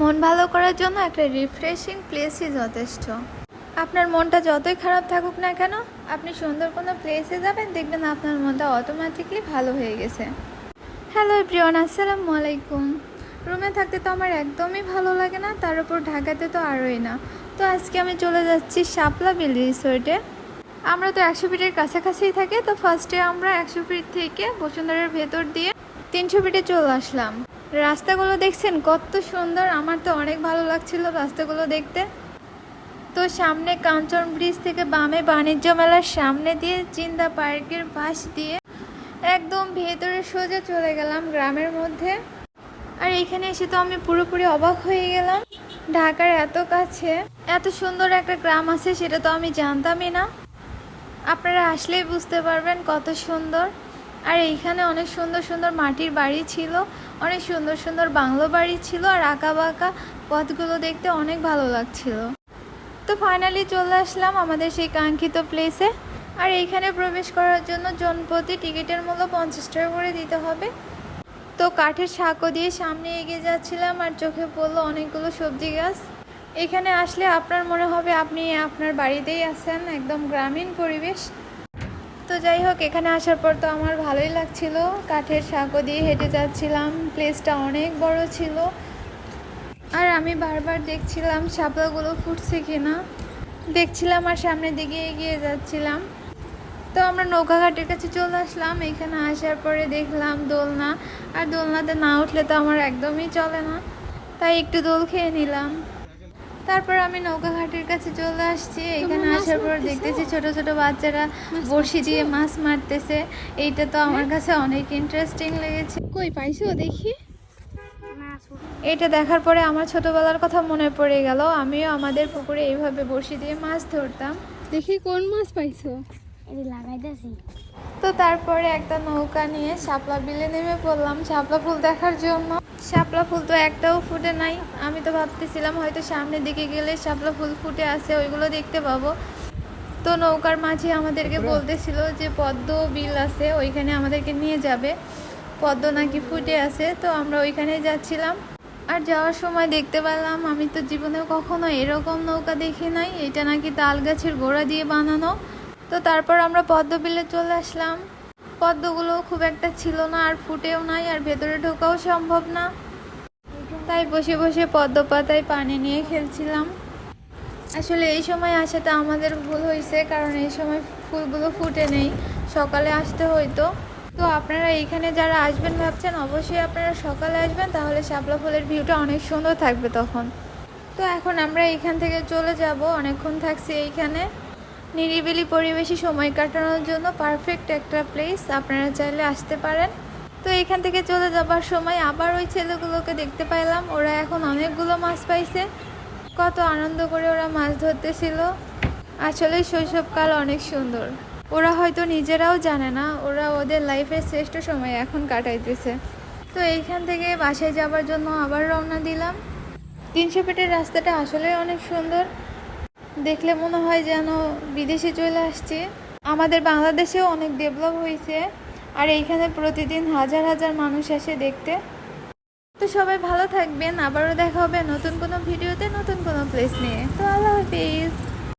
মন ভালো করার জন্য একটা রিফ্রেশিং প্লেসই যথেষ্ট। আপনার মনটা যতই খারাপ থাকুক না কেন, আপনি সুন্দর কোনো প্লেসে যাবেন, দেখবেন আপনার মনটা অটোমেটিকলি ভালো হয়ে গেছে। হ্যালো এভরিওয়ান, আসসালামু আলাইকুম। রুমে থাকতে তো আমার একদমই ভালো লাগে না, তার উপর ঢাকাতে তো আরোই না। তো আজকে আমি চলে যাচ্ছি শাপলা বিল রিসোর্টে। আমরা তো 100 ফিটের কাছাকাছিই থাকি, তো ফার্স্টে আমরা 100 ফিট থেকে বসুন্ধরার ভেতর দিয়ে 300 ফিটে চলে আসলাম। রাস্তাগুলো দেখছেন কত সুন্দর, আমার তো অনেক ভালো লাগছিল রাস্তাগুলো দেখতে। তো সামনে কাঞ্চন ব্রিজ থেকে বামে বাণিজ্য মেলার সামনে দিয়ে জিন্দা পার্কের পাশ দিয়ে একদম ভেতরে সোজা চলে গেলাম গ্রামের মধ্যে। আর এখানে এসে তো আমি পুরোপুরি অবাক হয়ে গেলাম, ঢাকার এত কাছে এত সুন্দর একটা গ্রাম আছে সেটা তো আমি জানতামই না। আপনারা আসলেই বুঝতে পারবেন কত সুন্দর। আর এইখানে অনেক সুন্দর সুন্দর মাটির বাড়ি ছিল, অনেক সুন্দর সুন্দর বাংলো বাড়ি ছিল, আর আঁকা বাঁকা পথগুলো দেখতে অনেক ভালো লাগছিল। তো ফাইনালি চলে আসলাম আমাদের সেই কাঙ্ক্ষিত প্লেসে। আর এইখানে প্রবেশ করার জন্য জনপ্রতি টিকিটের মূল্য 50 টাকা করে দিতে হবে। তো কাঠের সাঁকো দিয়ে সামনে এগিয়ে যাচ্ছিলাম, আর চোখে পড়লো অনেকগুলো সবজি গাছ। এখানে আসলে আপনার মনে হবে আপনি আপনার বাড়িতেই আছেন, একদম গ্রামীণ পরিবেশ। তো যাই হোক, এখানে আসার পর তো আমার ভালোই লাগছিল। কাঠের সাঁকো দিয়ে হেঁটে যাচ্ছিলাম, প্লেসটা অনেক বড় ছিল। আর আমি বারবার দেখছিলাম শাপলাগুলো ফুটছে কিনা, দেখছিলাম আর সামনের দিকে এগিয়ে যাচ্ছিলাম। তো আমরা নৌকাঘাটের কাছে চলে আসলাম। এখানে আসার পরে দেখলাম দোলনা, আর দোলনাতে না উঠলে তো আমার একদমই চলে না, তাই একটু দোল খেয়ে নিলাম। তারপর আমি নৌকাঘাটের কাছে চলে আসছি। এখানে আসার পর দেখতেছি ছোট ছোট বাচ্চারা বড়শি দিয়ে মাছ মারতেছে। এইটা তো আমার কাছে অনেক ইন্টারেস্টিং লেগেছে। কই পাইছো দেখি। এটা দেখার পরে আমার ছোটবেলার কথা মনে পড়ে গেল, আমিও আমাদের পুকুরে এইভাবে বড়শি দিয়ে মাছ ধরতাম। দেখি কোন মাছ পাইছো। তো তারপরে একটা নৌকা নিয়ে শাপলা বিলে নেমে পড়লাম শাপলা ফুল দেখার জন্য। শাপলা ফুল তো একটাও ফুটে নাই। আমি তো ভাবতেছিলাম হয়তো সামনের দিকে গেলে শাপলা ফুল ফুটে আছে, ওইগুলো দেখতে পাবো। তো নৌকার মাঝি আমাদেরকে বলতেছিল যে পদ্ম বিল আছে, ওইখানে আমাদেরকে নিয়ে যাবে, পদ্ম নাকি ফুটে আছে। তো আমরা ওইখানে যাচ্ছিলাম। আর যাওয়ার সময় দেখতে পেলাম, আমি তো জীবনেও কখনো এরকম নৌকা দেখি নাই, এটা নাকি তাল গাছের গোড়া দিয়ে বানানো। তো তারপর আমরা পদ্ম বিলে চলে আসলাম। পদ্মগুলো খুব একটা ছিল না, আর ফুটেও নাই, আর ভেতরে ঢোকাও সম্ভব না। তাই বসে বসে পদ্ম পাতায় পানি নিয়ে খেলছিলাম। আসলে এই সময় আসাটা আমাদের ভুল হয়েছে, কারণ এই সময় ফুলগুলো ফুটে নেই, সকালে আসতে হইতো। তো আপনারা এইখানে যারা আসবেন ভাবছেন, অবশ্যই আপনারা সকালে আসবেন, তাহলে শাপলা ফুলের ভিউটা অনেক সুন্দর থাকবে তখন। তো এখন আমরা এইখান থেকে চলে যাব, অনেকক্ষণ থাকছি এইখানে। নিরিবিলি পরিবেশে সময় কাটানোর জন্য পারফেক্ট একটা প্লেস, আপনারা চাইলে আসতে পারেন। তো এখান থেকে চলে যাবার সময় আবার ওই ছেলেগুলোকে দেখতে পাইলাম, ওরা এখন অনেকগুলো মাছ পাইছে। কত আনন্দ করে ওরা মাছ ধরতেছিল। আসলে শৈশবকাল অনেক সুন্দর, ওরা হয়তো নিজেরাও জানে না ওরা ওদের লাইফের শ্রেষ্ঠ সময় এখন কাটাইতেছে। তো এইখান থেকে বাসায় যাবার জন্য আবার রওনা দিলাম। 300 ফিটের রাস্তাটা আসলে অনেক সুন্দর, দেখলে মনে হয় যেন বিদেশে চলে আসছি। আমাদের বাংলাদেশেও অনেক ডেভেলপ হয়েছে, আর এইখানে প্রতিদিন হাজার হাজার মানুষ আসে দেখতে। তো সবাই ভালো থাকবেন, আবারও দেখা হবে নতুন কোনো ভিডিওতে নতুন কোনো প্লেস নিয়ে। তো আল্লাহ হাফিজ।